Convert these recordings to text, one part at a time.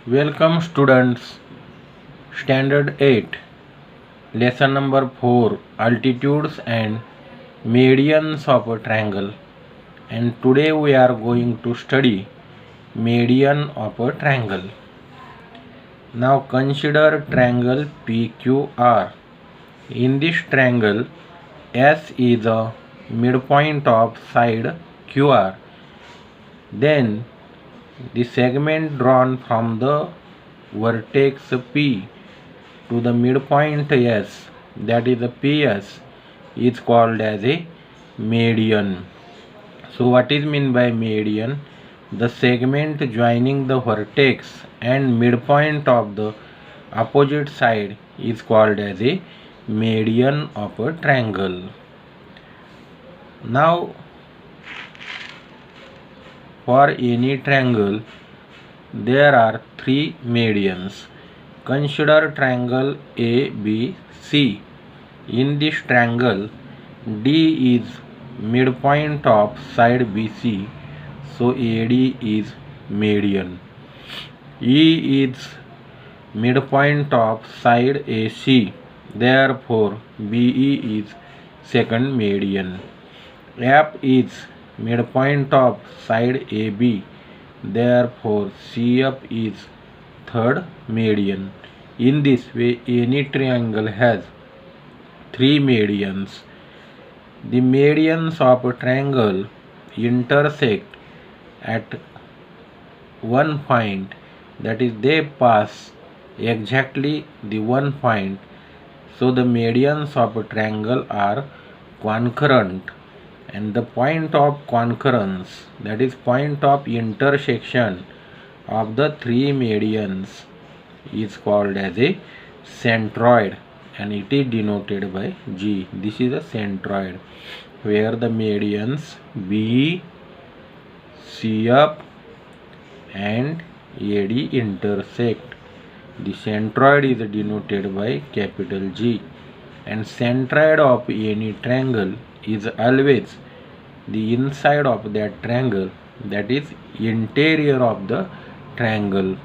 Welcome students, Standard 8, Lesson number 4, Altitudes and Medians of a Triangle. And today we are going to study median of a triangle. Now consider triangle PQR. In this triangle, S is a midpoint of side QR. Then the segment drawn from the vertex P to the midpoint S, that is the PS, is called as a median. So what is meant by median? The segment joining the vertex and midpoint of the opposite side is called as a median of a triangle. Now for any triangle there are three medians. Consider triangle ABC. In this triangle, D is midpoint of side BC, so AD is median. E is midpoint of side AC, therefore BE is second median. F is midpoint of side AB, therefore CF is third median. In this way, any triangle has three medians. The medians of a triangle intersect at one point, that is, they pass exactly the one point. So the medians of a triangle are concurrent, and the point of concurrence, that is point of intersection of the three medians, is called as a centroid, and it is denoted by G. This is a centroid where the medians B, CF and AD intersect. The centroid is denoted by capital G, and centroid of any triangle is always the inside of that triangle, that is interior of the triangle.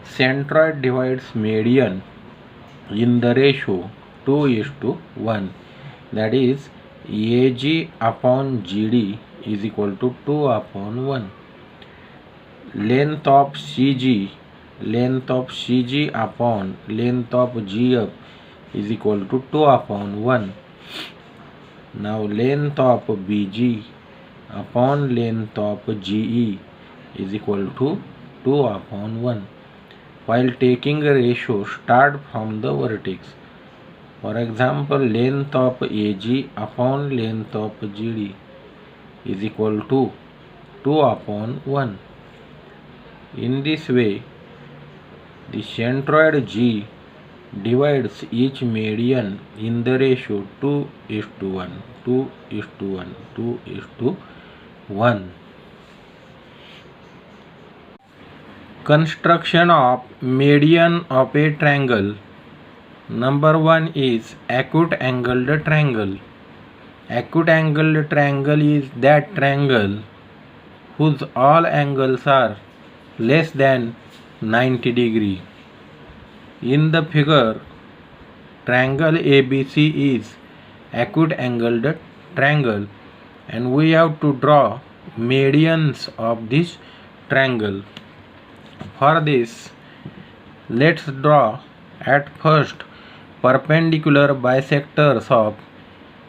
Centroid divides median in the ratio 2:1, that is AG upon GD is equal to 2/1. Length of CG upon length of GF is equal to 2/1. Now length of BG upon length of GE is equal to 2/1. While taking a ratio, start from the vertex. For example, length of AG upon length of GD is equal to 2/1. In this way, the centroid G divides each median in the ratio 2:1, 2:1, 2:1. Construction of median of a triangle. Number 1 is acute angled triangle. Acute angled triangle is that triangle whose all angles are less than 90 degree. In the figure, triangle ABC is acute angled triangle, and we have to draw medians of this triangle. For this, let's draw at first perpendicular bisectors of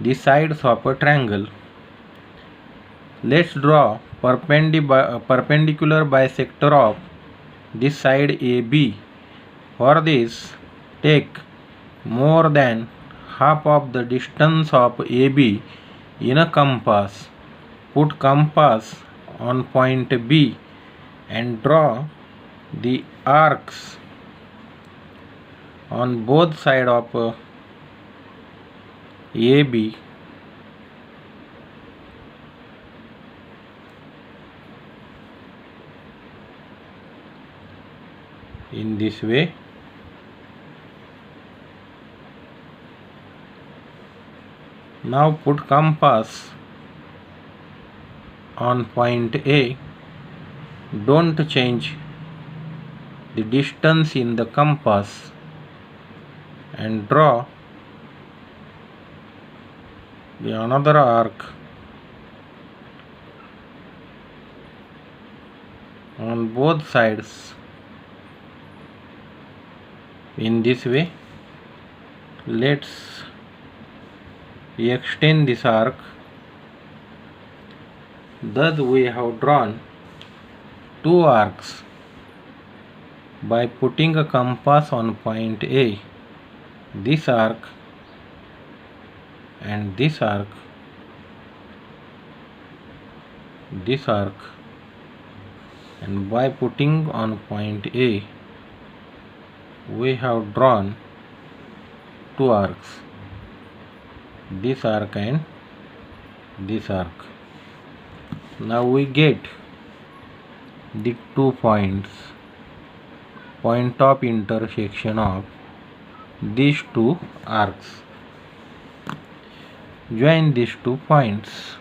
the sides of a triangle. Let's draw perpendicular bisector of this side AB. For this, take more than half of the distance of AB in a compass. Put compass on point B and draw the arcs on both sides of AB. In this way. Now put compass on point A. Don't change the distance in the compass and draw the another arc on both sides in this way. Let's extend this arc. Thus we have drawn two arcs by putting a compass on point A. This arc and this arc, and by putting on point A we have drawn two arcs, this arc and this arc. Now we get the 2 points, point of intersection of these two arcs. Join these 2 points.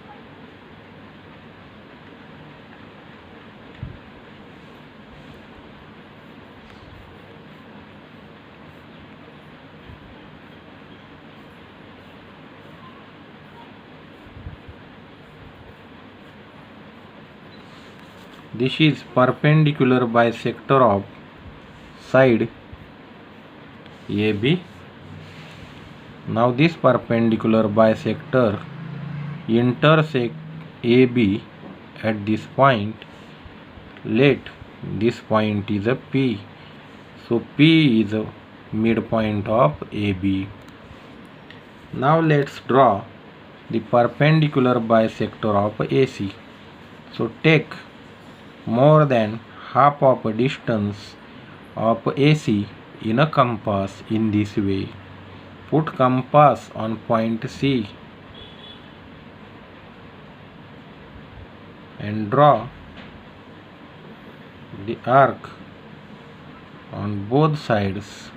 This is perpendicular bisector of side AB. Now this perpendicular bisector intersect AB at this point. Let this point is a P. So P is a midpoint of AB. Now let's draw the perpendicular bisector of AC. So take more than half of a distance of AC in a compass in this way. Put compass on point C and draw the arc on both sides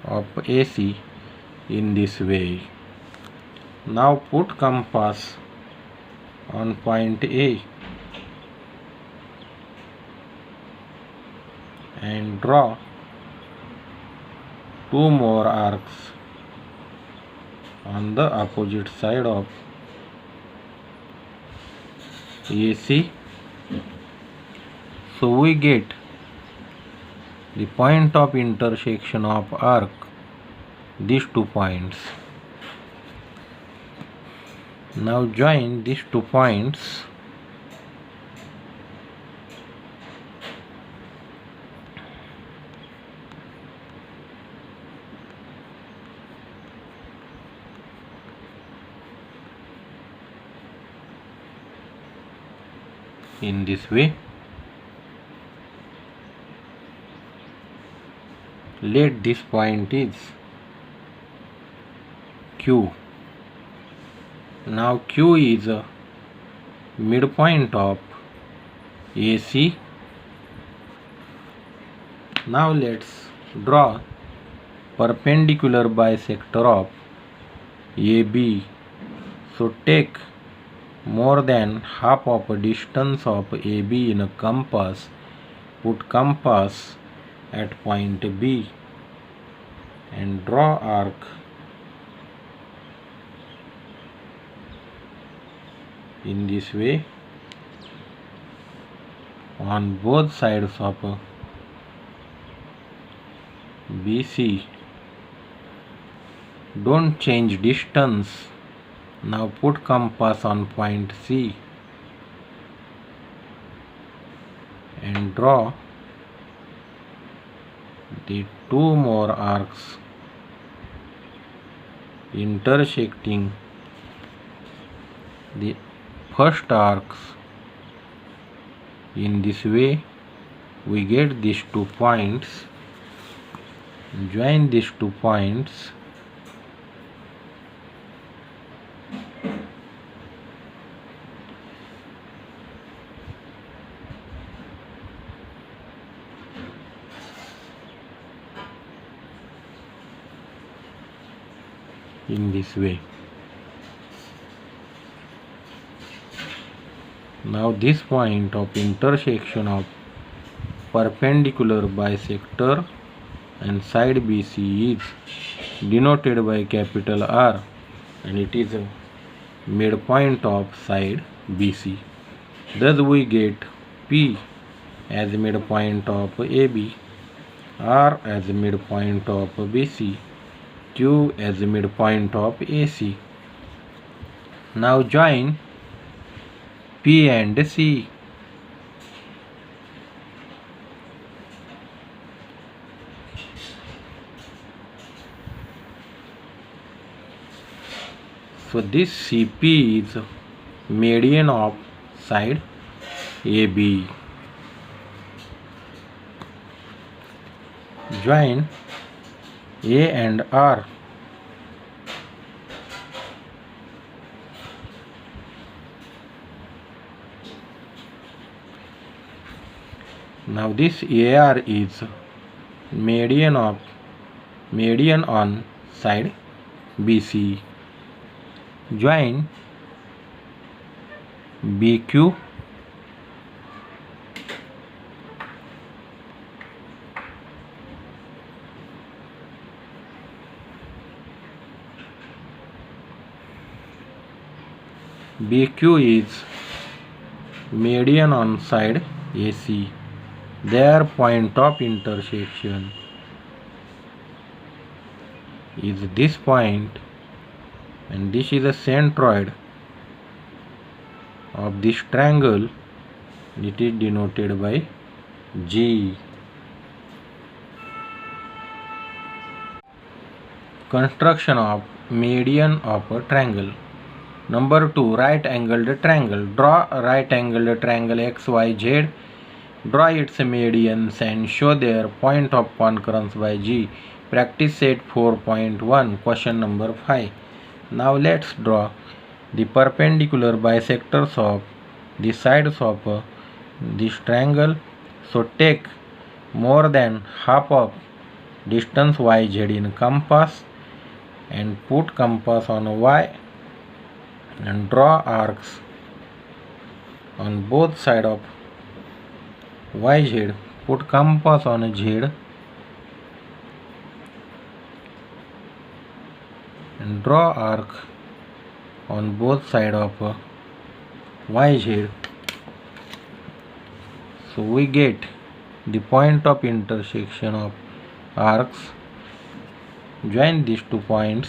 of AC in this way. Now put compass on point A and draw two more arcs on the opposite side of AC. So we get the point of intersection of arc, these 2 points. Now join these 2 points. In this way. Let this point is Q. Now Q is a midpoint of AC. Now let's draw perpendicular bisector of AB. So take more than half of a distance of AB in a compass. Put compass at point B and draw arc in this way on both sides of BC. Don't change distance. Now put compass on point C and draw the two more arcs intersecting the first arcs. In this way we get these 2 points. Join these 2 points. In this way. Now this point of intersection of perpendicular bisector and side BC is denoted by capital R, and it is a midpoint of side BC. Thus we get P as midpoint of AB, R as midpoint of BC, Q as midpoint of AC. Now join P and C. So this CP is median of side AB. Join A and R. Now this AR is median on side BC. Join BQ. BQ is median on side AC. Their point of intersection is this point, and this is a centroid of this triangle. It is denoted by G. Construction of median of a triangle. Number 2, right angled triangle. Draw a right angled triangle XYZ. Draw its medians and show their point of concurrence by G. Practice set 4.1, question number 5. Now let's draw the perpendicular bisectors of the sides of this triangle. So take more than half of distance YZ in compass and put compass on Y and draw arcs on both sides of YZ. Put compass on Z and draw arc on both sides of YZ. So we get the point of intersection of arcs. Join these 2 points.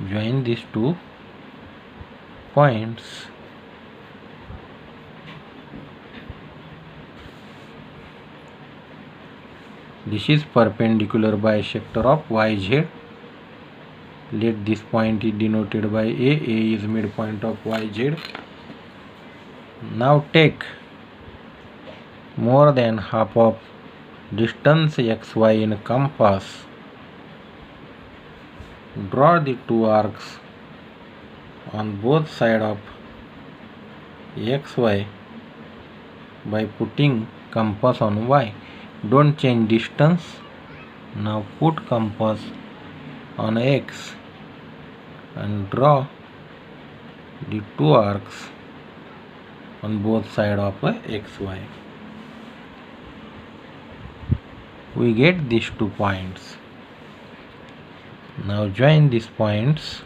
Join these 2 points. This is perpendicular bisector of YZ. Let this point is denoted by A. A is midpoint of YZ. Now take more than half of distance XY in compass. Draw the 2 arcs on both sides of XY by putting compass on Y. Don't change distance. Now put compass on X and draw the 2 arcs on both sides of XY. We get these 2 points. Now join these points.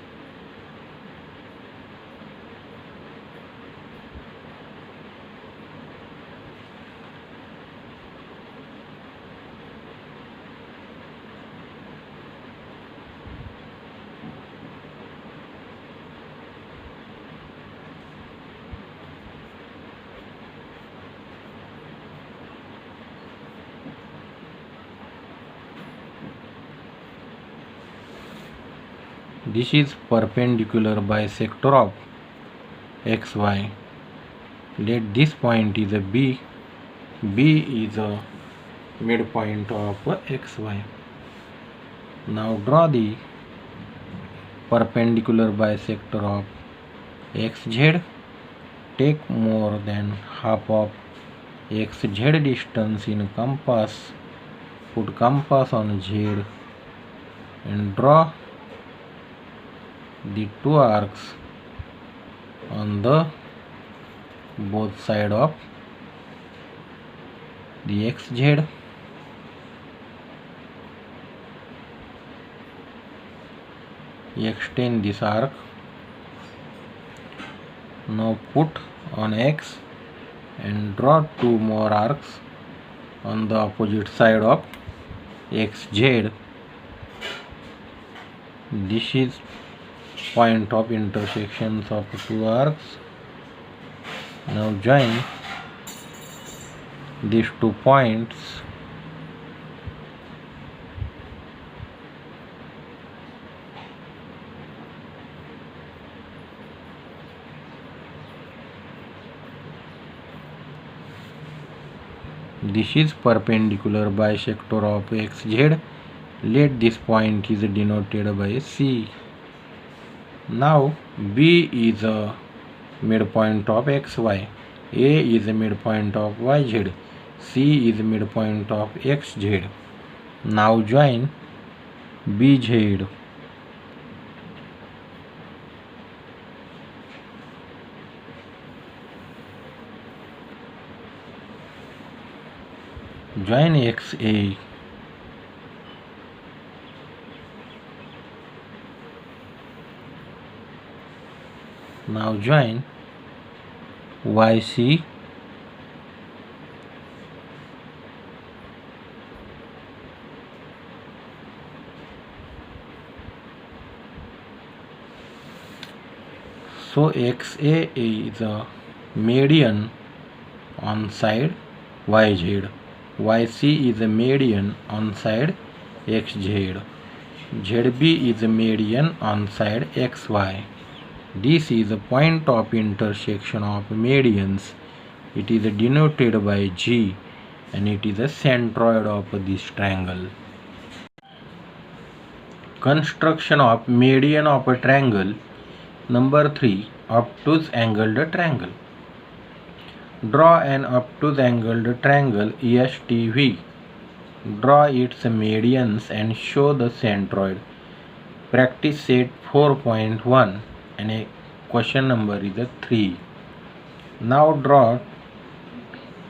This is perpendicular bisector of XY. Let this point is a B. B is a midpoint of XY. Now draw the perpendicular bisector of XZ. Take more than half of XZ distance in compass put compass on Z and draw the two arcs on the both side of the XZ. Extend this arc. Now put on X and draw two more arcs on the opposite side of XZ. This is point of intersections of two arcs. Now join these 2 points. This is perpendicular bisector of XZ. Let this point is denoted by C. Now B is a midpoint of XY. A is a midpoint of YZ. C is a midpoint of XZ. Now join BZ. Join XA. Now join YC. So XA is a median on side YZ. YC is a median on side XZ. ZB is a median on side XY. This is a point of intersection of medians. It is denoted by G and it is a centroid of this triangle. Construction of median of a triangle. Number 3. Obtuse angled triangle. Draw an obtuse angled triangle ESTV. Draw its medians and show the centroid. Practice set 4.1 and a question number is 3. Now draw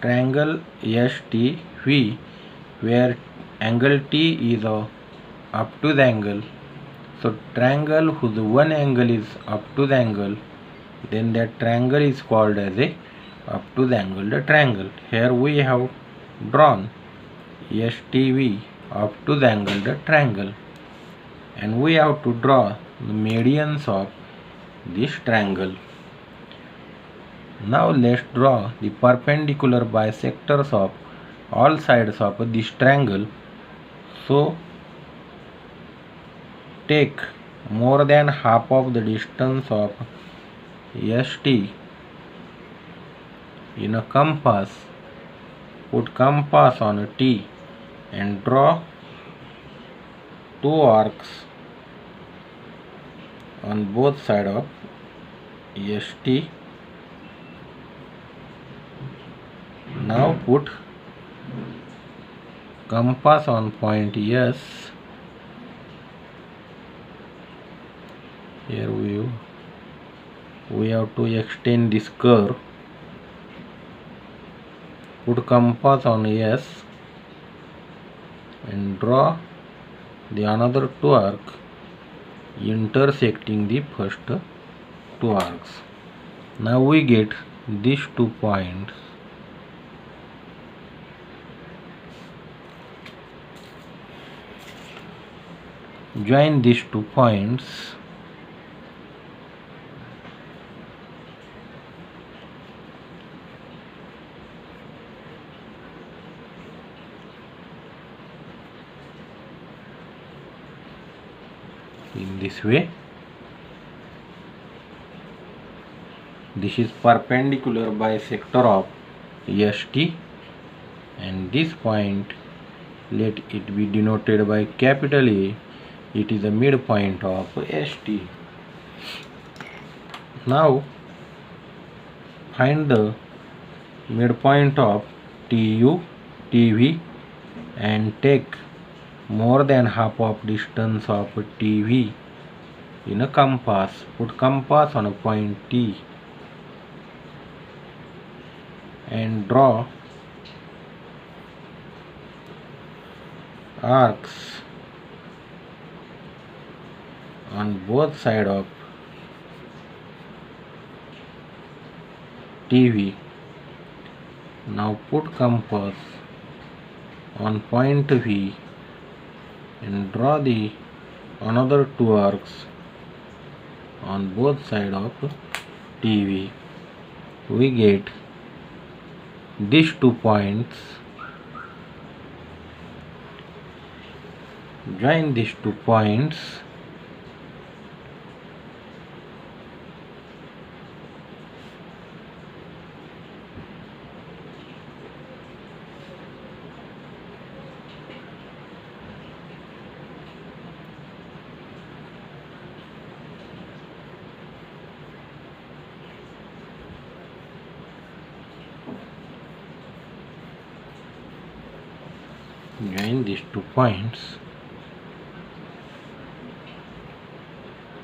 triangle ESTV where angle T is a obtuse angle. So triangle whose one angle is obtuse angle, then that triangle is called as a obtuse angled triangle. Here we have drawn STV obtuse angled triangle and we have to draw the medians of this triangle. Now let's draw the perpendicular bisectors of all sides of this triangle. So take more than half of the distance of ST in a compass. Put compass on a T and draw two arcs on both sides of ST. Now put compass on point S. Here we have to extend this curve. Put compass on S and draw the another two arcs intersecting the first two arcs. Now we get these 2 points. Join these 2 points. In this way. This is perpendicular bisector of ST and this point, let it be denoted by capital A. It is the midpoint of ST. Now find the midpoint of TU, TV and take more than half of distance of TV in a compass. Put compass on a point T and draw arcs on both sides of TV. Now put compass on point V and draw the another two arcs on both sides of TV. We get these 2 points. Join these 2 points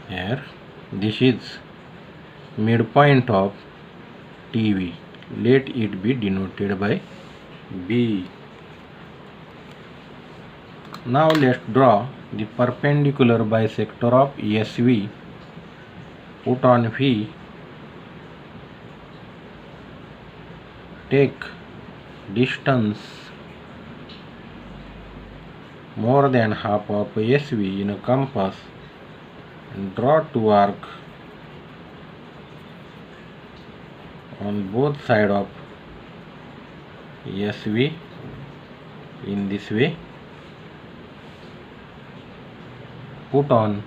here. This is midpoint of TV. Let it be denoted by B. Now let's draw the perpendicular bisector of SV. Put on V. Take distance more than half of SV in a compass and draw 2 arcs on both sides of SV in this way. Put on,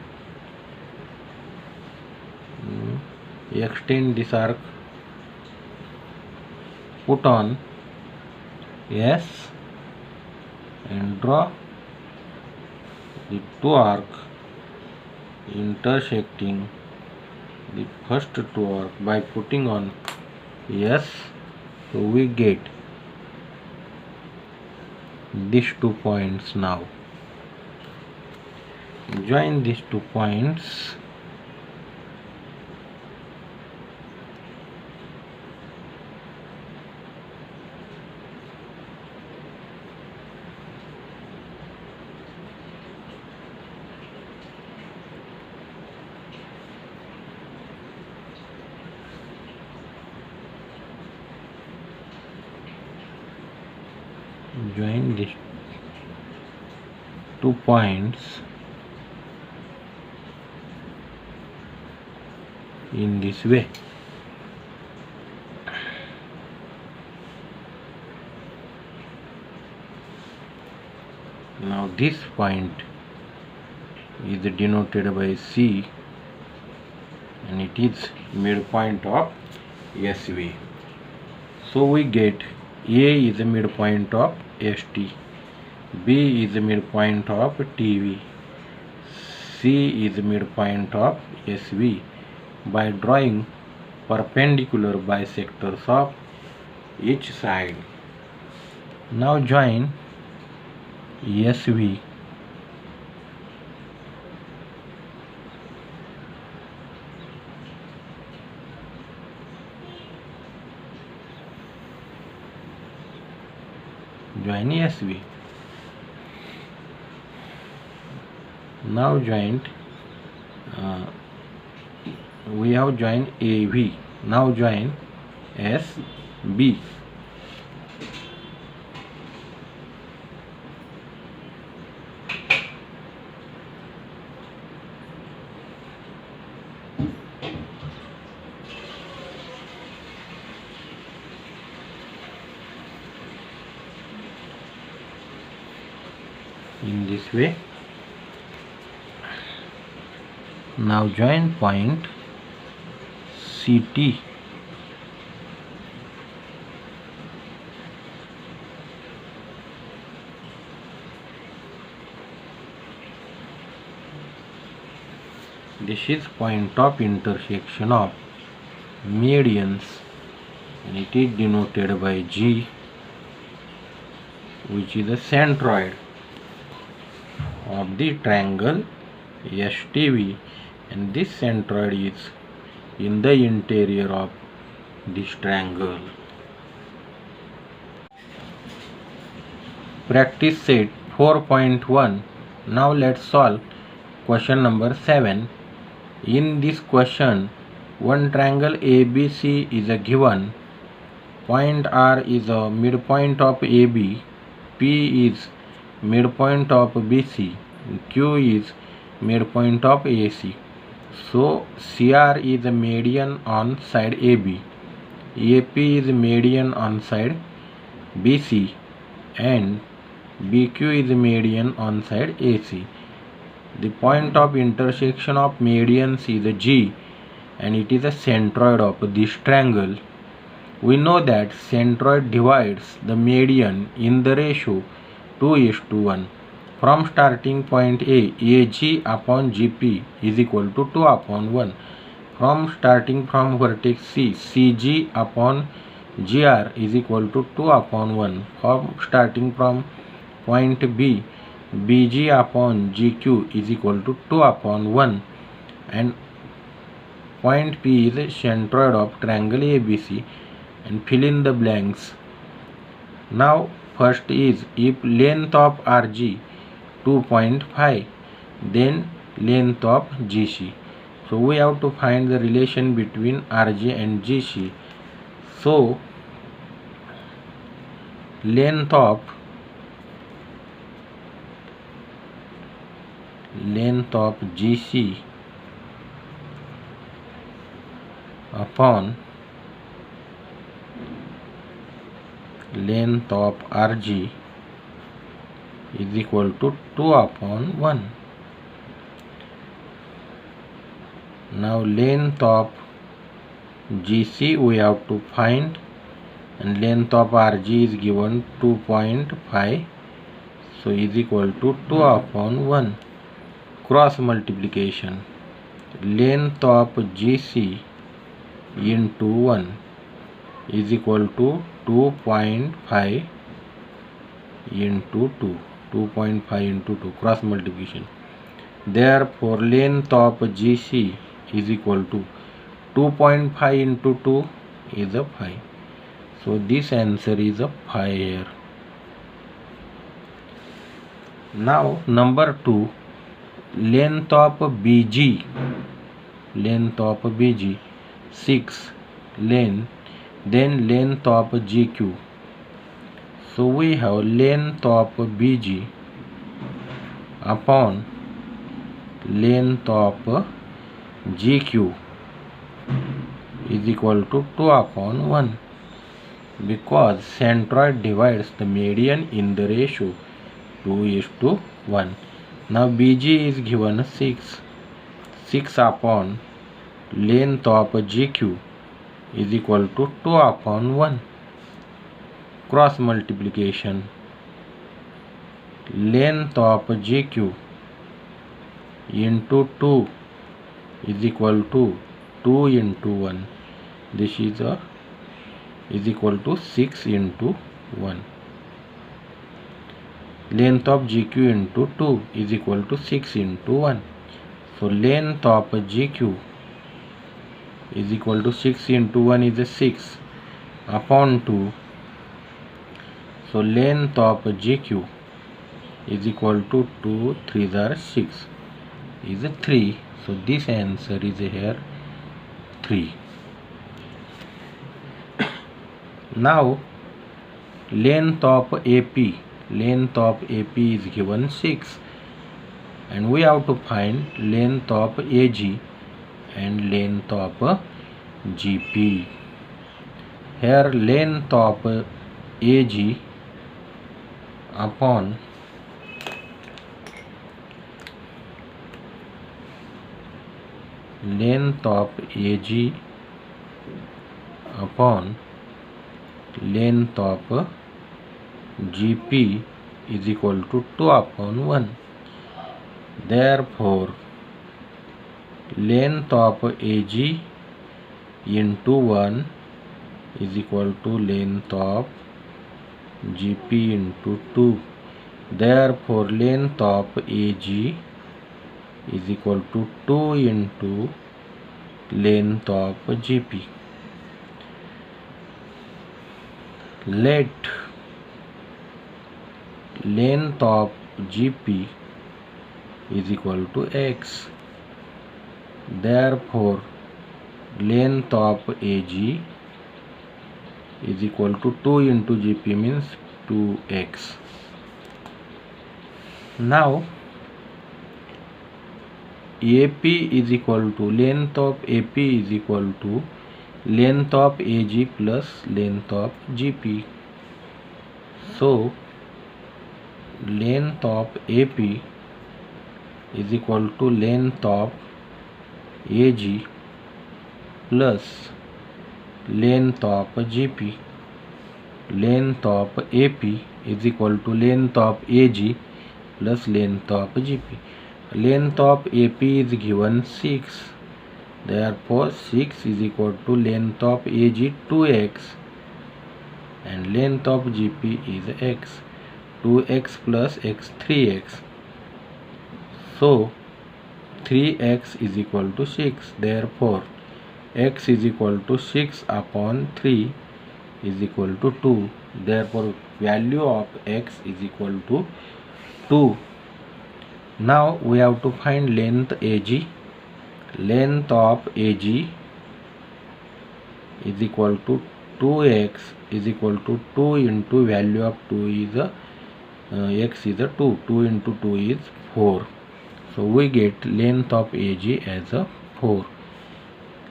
extend this arc, put on S and draw the 2 arcs intersecting the first 2 arcs by putting on S. So we get these 2 points. Now join these 2 points. Join these 2 points in this way. Now this point is denoted by C and it is midpoint of SV. So we get A is the midpoint of ST, B is the midpoint of TV, C is the midpoint of SV by drawing perpendicular bisectors of each side. Now join SV join SV. Now joined we have joined AV. Now join SB. In this way. Now join point CT. This is point of intersection of medians and it is denoted by G. which is the centroid of the triangle STV, and this centroid is in the interior of this triangle. Practice set 4.1. Now let's solve question number 7. In this question, one triangle ABC is a given. Point R is a midpoint of AB, P is midpoint of BC, Q is midpoint of AC. So CR is a median on side AB, AP is median on side BC, and BQ is median on side AC. The point of intersection of medians is G, and it is a centroid of this triangle. We know that centroid divides the median in the ratio 2:1. From starting point A, AG upon GP is equal to 2/1. From starting from vertex C, CG upon GR is equal to 2/1. From starting from point B, BG upon GQ is equal to 2/1. And point P is a centroid of triangle ABC, and fill in the blanks. Now first is, if length of RG 2.5, then length of GC. So we have to find the relation between RG and GC. So length of GC upon length of RG is equal to 2/1. Now length of GC we have to find, and length of RG is given 2.5, so is equal to 2/1. Cross multiplication, length of GC into 1 is equal to 2.5 into 2, 2.5 into 2, cross multiplication. Therefore length of GC is equal to 2.5 into 2 is a 5. So this answer is a 5 here. Now number 2, length of BG 6 length, then length of GQ. So we have length of BG upon length of GQ is equal to 2/1, because centroid divides the median in the ratio 2:1. Now BG is given 6 upon length of GQ is equal to 2/1. Cross multiplication, length of GQ into 2 is equal to 2 into 1. This is equal to 6 into 1. Length of GQ into 2 is equal to 6 into 1. So length of GQ is equal to 6 into 1 is a 6 upon 2. So length of GQ is equal to 2 3s are 6 is a 3. So this answer is here 3. Now length of AP is given 6, and we have to find length of AG and length of GP. Here length of AG upon length of AG upon length of GP is equal to 2/1. Therefore length of AG into 1 is equal to length of GP into 2. Therefore, length of AG is equal to 2 into length of GP. Let length of GP is equal to x. Therefore, length of AG is equal to 2 into GP means 2x. Now, AP is equal to length of AP is equal to length of AG plus length of GP. So, length of AP is equal to length of AG plus length of GP. Length of AP is equal to length of AG plus length of GP. Length of AP is given 6. Therefore, 6 is equal to length of AG 2x and length of GP is x. 2x plus x 3x. So, 3x is equal to 6. Therefore, x is equal to 6 upon 3 is equal to 2. Therefore, value of x is equal to 2. Now, we have to find length AG. Length of AG is equal to 2x is equal to 2 into value of 2 is x is a 2. 2 into 2 is 4. So, we get length of AG as a 4.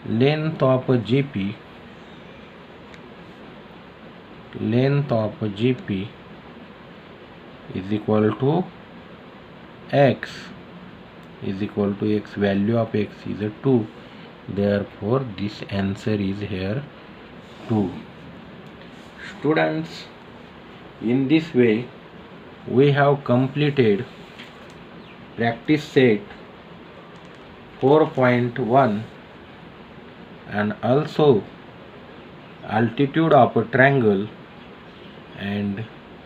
Length of GP is equal to x is equal to x. Value of x is a 2. Therefore, this answer is here 2. Students, in this way we have completed practice set 4.1 and also altitude of a triangle and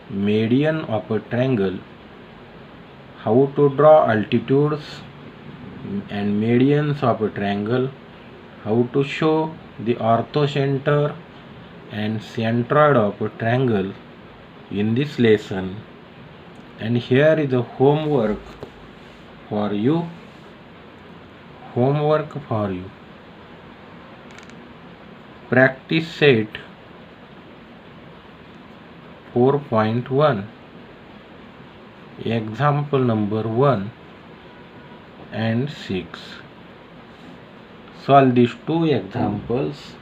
median of a triangle, how to draw altitudes and medians of a triangle, how to show the orthocenter and centroid of a triangle in this lesson. And here is a homework for you. Practice set 4.1. Example number 1 and 6. Solve these two examples